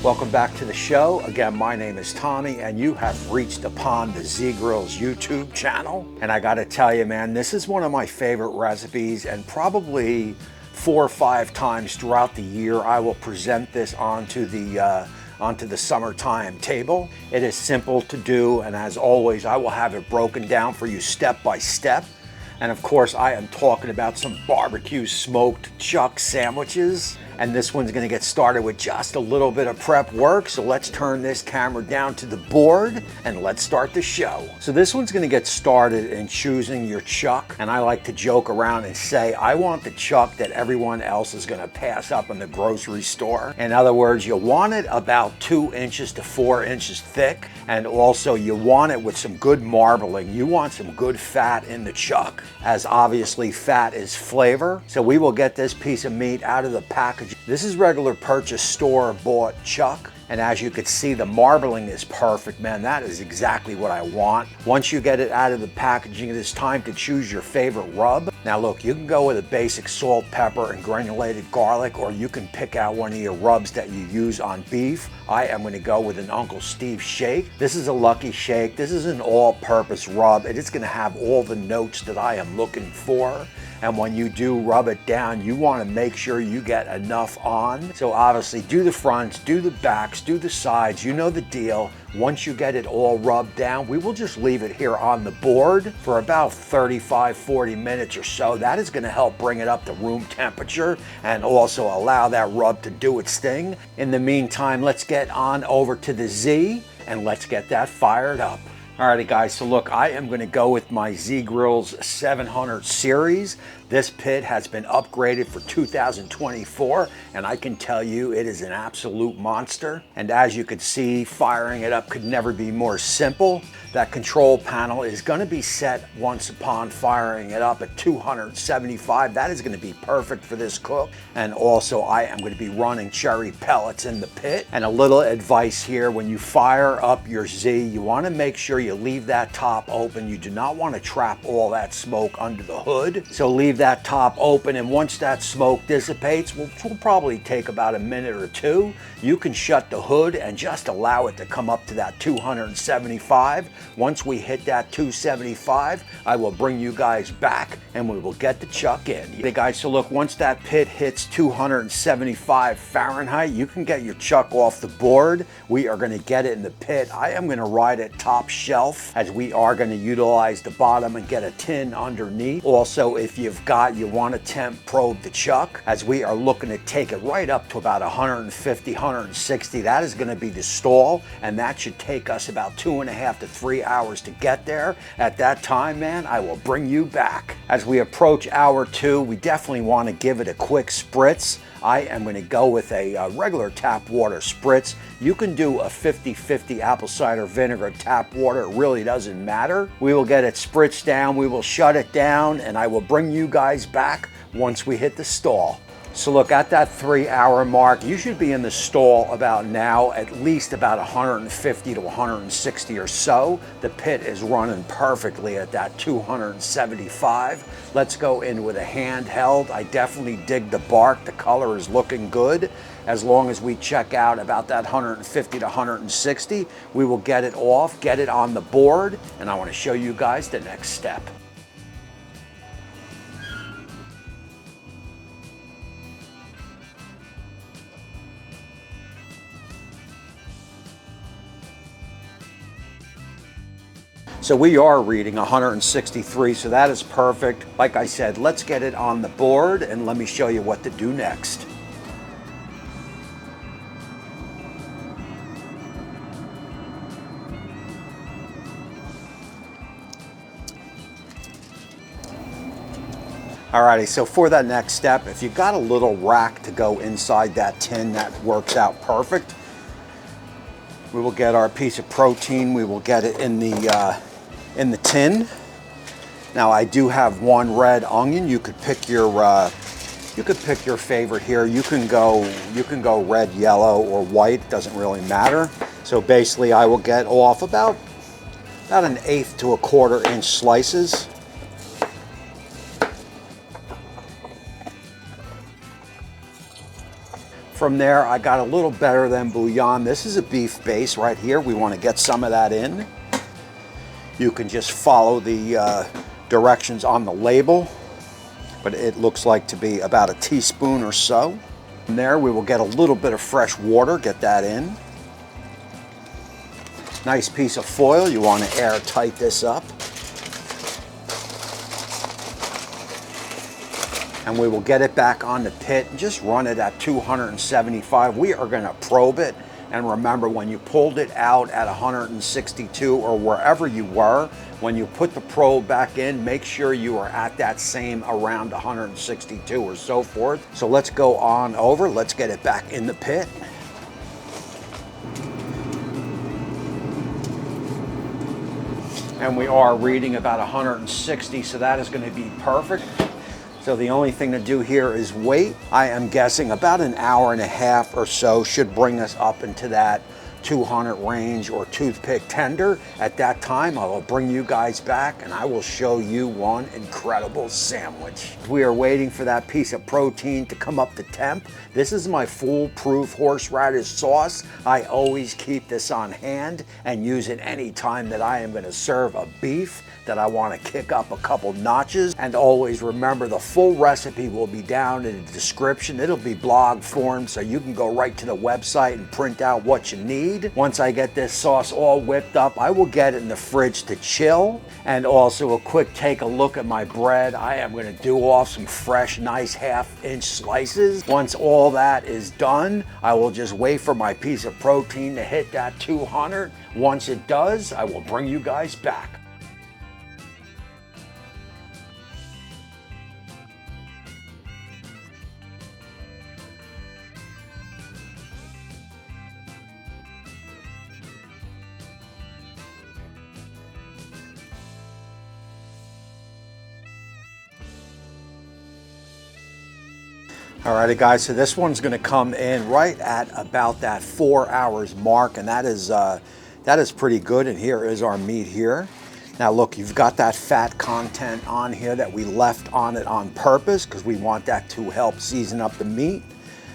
Welcome back to the show. Again, my name is Tommy, and you have reached upon the Zgrills YouTube channel. And I gotta tell you, man, this is one of my favorite recipes, and probably 4 or 5 times throughout the year, I will present this onto the summertime table. It is simple to do, and as always, I will have it broken down for you step by step. And of course, I am talking about some barbecue smoked chuck sandwiches. And this one's gonna get started with just a little bit of prep work. So let's turn this camera down to the board and let's start the show. So this one's gonna get started in choosing your chuck. And I like to joke around and say, I want the chuck that everyone else is gonna pass up in the grocery store. In other words, you want it about 2 inches to 4 inches thick. And also you want it with some good marbling. You want some good fat in the chuck, as obviously fat is flavor. So we will get this piece of meat out of the package. This is regular purchase store-bought chuck. And as you can see, the marbling is perfect, man. That is exactly what I want. Once you get it out of the packaging, it is time to choose your favorite rub. Now look, you can go with a basic salt, pepper, and granulated garlic, or you can pick out one of your rubs that you use on beef. I am gonna go with an Uncle Steve shake. This is a lucky shake. This is an all-purpose rub. It is gonna have all the notes that I am looking for. And when you do rub it down, you want to make sure you get enough on. So obviously do the fronts, do the backs, do the sides, you know the deal. Once you get it all rubbed down, we will just leave it here on the board for about 35-40 minutes or so. That is going to help bring it up to room temperature and also allow that rub to do its thing. In the meantime, let's get on over to the Z and let's get that fired up. Alrighty guys, so look, I am going to go with my Zgrills 700 series. This pit has been upgraded for 2024, and I can tell you it is an absolute monster. And as you can see, firing it up could never be more simple. That control panel is going to be set once upon firing it up at 275. That is going to be perfect for this cook. And also I am going to be running cherry pellets in the pit. And a little advice here, when you fire up your Z, you want to make sure you leave that top open. You do not want to trap all that smoke under the hood. So leave that top open, and once that smoke dissipates, which will probably take about a minute or two, you can shut the hood and just allow it to come up to that 275. Once we hit that 275, I will bring you guys back and we will get the chuck in. Hey guys, so look, once that pit hits 275 Fahrenheit, you can get your chuck off the board. We are going to get it in the pit. I am going to ride it top shelf, as we are going to utilize the bottom and get a tin underneath. Also, if you want to temp probe the chuck, as we are looking to take it right up to about 150, 160. That is going to be the stall, and that should take us about 2.5 to 3 hours to get there. At that time, man, I will bring you back. As we approach hour 2, we definitely want to give it a quick spritz. I am going to go with a regular tap water spritz. You can do a 50-50 apple cider vinegar tap water. It really doesn't matter. We will get it spritzed down. We will shut it down, and I will bring you guys back once we hit the stall. So look, at that 3-hour mark, you should be in the stall about now, at least about 150 to 160 or so. The pit is running perfectly at that 275. Let's go in with a handheld. I definitely dig the bark. The color is looking good. As long as we check out about that 150 to 160, we will get it off, get it on the board, and I want to show you guys the next step. So we are reading 163, so that is perfect. Like I said, let's get it on the board and let me show you what to do next. Alrighty, so for that next step, if you got a little rack to go inside that tin, that works out perfect. We will get our piece of protein, we will get it in the tin. Now I do have one red onion. You could pick your favorite here. You can go red, yellow, or white. It doesn't really matter. So basically, I will get off about 1/8 to 1/4 inch slices. From there, I got a little better than bouillon. This is a beef base right here. We want to get some of that in. You can just follow the directions on the label, but it looks like to be about a teaspoon or so. From there, we will get a little bit of fresh water, get that in. Nice piece of foil. You want to airtight this up. And we will get it back on the pit and just run it at 275. We are going to probe it. And remember, when you pulled it out at 162 or wherever you were, when you put the probe back in, make sure you are at that same around 162 or so forth. So let's go on over. Let's get it back in the pit. And we are reading about 160, so that is going to be perfect. So the only thing to do here is wait. I am guessing about an hour and a half or so should bring us up into that 200 range or toothpick tender. At that time, I will bring you guys back and I will show you one incredible sandwich. We are waiting for that piece of protein to come up to temp. This is my foolproof horseradish sauce. I always keep this on hand and use it anytime that I am going to serve a beef that I want to kick up a couple notches. And always remember, the full recipe will be down in the description. It'll be blog form, so you can go right to the website and print out what you need. Once I get this sauce all whipped up, I will get it in the fridge to chill. And also a quick take a look at my bread. I am going to do off some fresh, nice half-inch slices. Once all that is done, I will just wait for my piece of protein to hit that 200. Once it does, I will bring you guys back. Alrighty guys, so this one's gonna come in right at about that 4 hours mark, and that is pretty good. And here is our meat here. Now look, you've got that fat content on here that we left on it on purpose because we want that to help season up the meat.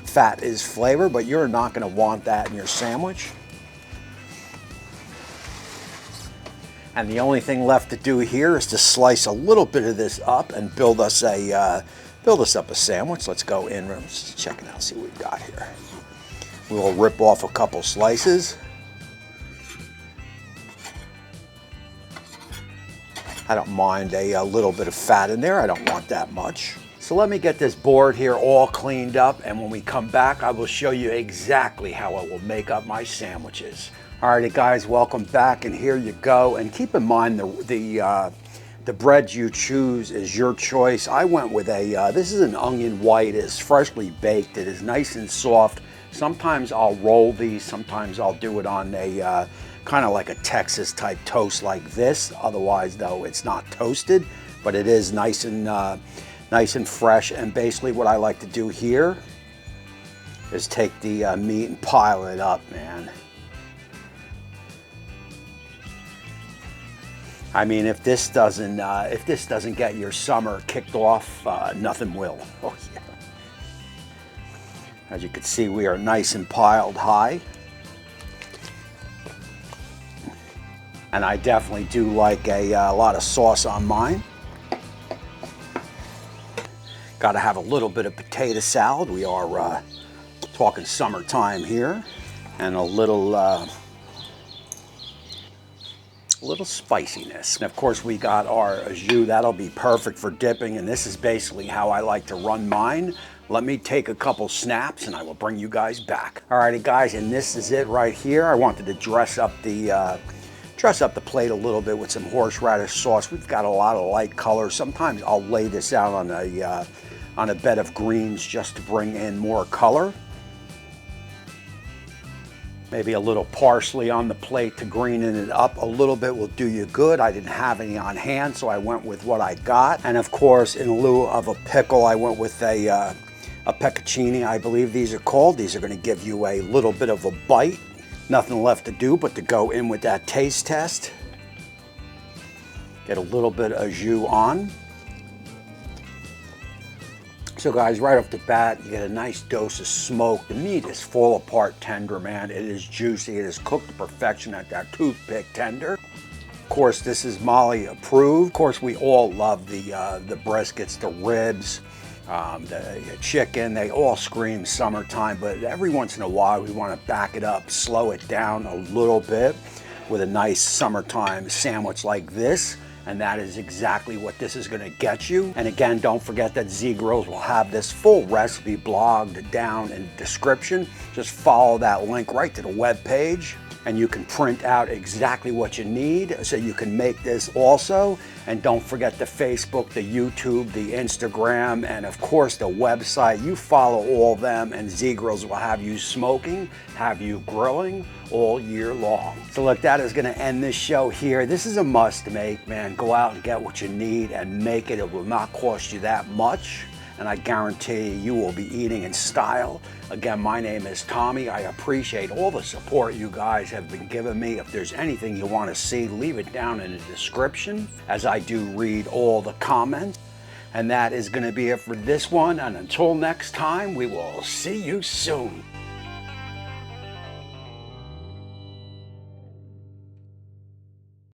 Fat is flavor, but you're not gonna want that in your sandwich. And the only thing left to do here is to slice a little bit of this up and build us up a sandwich. Let's go in, let's check it out, see what we've got here. We'll rip off a couple slices. I don't mind a little bit of fat in there. I don't want that much. So let me get this board here all cleaned up, and when we come back, I will show you exactly how I will make up my sandwiches. Alrighty guys, welcome back, and here you go. And keep in mind the bread you choose is your choice. I went with this is an onion white. It is freshly baked. It is nice and soft. Sometimes I'll roll these. Sometimes I'll do it on a kind of like a Texas type toast like this. Otherwise though, it's not toasted, but it is nice and fresh. And basically what I like to do here is take the meat and pile it up, man. I mean, if this doesn't get your summer kicked off, nothing will. Oh yeah. As you can see, we are nice and piled high. And I definitely do like a lot of sauce on mine. Got to have a little bit of potato salad. We are talking summertime here. And a little spiciness. And of course we got our au jus. That'll be perfect for dipping, and this is basically how I like to run mine. Let me take a couple snaps and I will bring you guys back. Alrighty guys, and this is it right here. I wanted to dress up the plate a little bit with some horseradish sauce. We've got a lot of light colors. Sometimes I'll lay this out on a bed of greens just to bring in more color. Maybe a little parsley on the plate to greening it up a little bit will do you good. I didn't have any on hand, so I went with what I got. And of course, in lieu of a pickle, I went with a peccaccini, I believe these are called. These are going to give you a little bit of a bite. Nothing left to do but to go in with that taste test. Get a little bit of au jus on. So guys, right off the bat, you get a nice dose of smoke. The meat is fall apart tender, man. It is juicy. It is cooked to perfection at that toothpick tender. Of course, this is Molly approved. Of course, we all love the briskets, the ribs, the chicken. They all scream summertime, but every once in a while, we want to back it up, slow it down a little bit with a nice summertime sandwich like this. And that is exactly what this is going to get you. And again, don't forget that Zgrills will have this full recipe blogged down in the description. Just follow that link right to the web page, and you can print out exactly what you need so you can make this also. And don't forget the Facebook, the YouTube, the Instagram, and of course the website. You follow all of them, and Zgrills will have you smoking, have you grilling all year long. So look, that is gonna end this show here. This is a must make, man. Go out and get what you need and make it. It will not cost you that much, and I guarantee you will be eating in style. Again, my name is Tommy. I appreciate all the support you guys have been giving me. If there's anything you want to see, leave it down in the description, as I do read all the comments. And that is going to be it for this one. And until next time, we will see you soon.